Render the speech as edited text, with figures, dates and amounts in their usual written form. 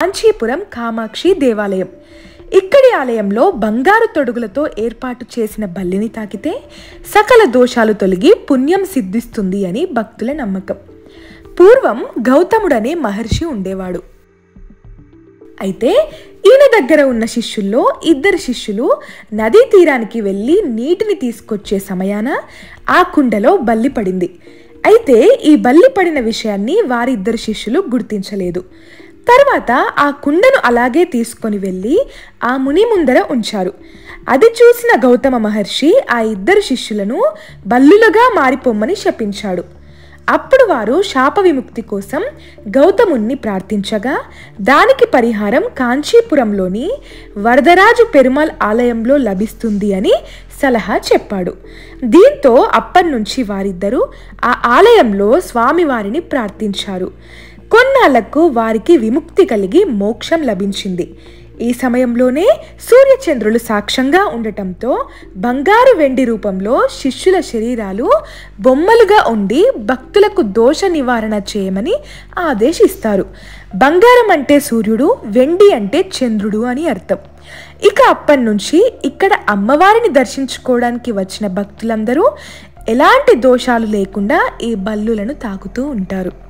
కాంచీపురం కామాక్షి దేవాలయం. ఇక్కడి ఆలయంలో బంగారు తొడుగులతో ఏర్పాటు చేసిన బల్లిని తాకితే సకల దోషాలు తొలగి పుణ్యం సిద్ధిస్తుంది అని భక్తుల నమ్మకం. పూర్వం గౌతముడనే మహర్షి ఉండేవాడు. అయితే ఈయన దగ్గర ఉన్న శిష్యుల్లో ఇద్దరు శిష్యులు నదీ తీరానికి వెళ్ళి నీటిని తీసుకొచ్చే సమయాన ఆ కుండలో బల్లి పడింది. అయితే ఈ బల్లి పడిన విషయాన్ని వారిద్దరు శిష్యులు గుర్తించలేదు. తర్వాత ఆ కుండను అలాగే తీసుకొని వెళ్ళి ఆ ముని ముందర ఉంచారు. అది చూసిన గౌతమ మహర్షి ఆ ఇద్దరు శిష్యులను బల్లులుగా మారిపోమ్మని శపించాడు. అప్పుడు వారు శాప విముక్తి కోసం గౌతముణ్ణి ప్రార్థించగా దానికి పరిహారం కాంచీపురంలోని వరదరాజు పెరుమాళ్ ఆలయంలో లభిస్తుంది అని సలహా చెప్పాడు. దీంతో అప్పటి వారిద్దరూ ఆ ఆలయంలో స్వామివారిని ప్రార్థించారు. కొన్నాళ్లకు వారికి విముక్తి కలిగి మోక్షం లభించింది. ఈ సమయంలోనే సూర్యచంద్రులు సాక్ష్యంగా ఉండటంతో బంగారు వెండి రూపంలో శిష్యుల శరీరాలు బొమ్మలుగా ఉండి భక్తులకు దోష నివారణ చేయమని ఆదేశిస్తారు. బంగారం అంటే సూర్యుడు, వెండి అంటే చంద్రుడు అని అర్థం. ఇక అప్పటి నుంచి ఇక్కడ అమ్మవారిని దర్శించుకోవడానికి వచ్చిన భక్తులందరూ ఎలాంటి దోషాలు లేకుండా ఈ బల్లులను తాకుతూ ఉంటారు.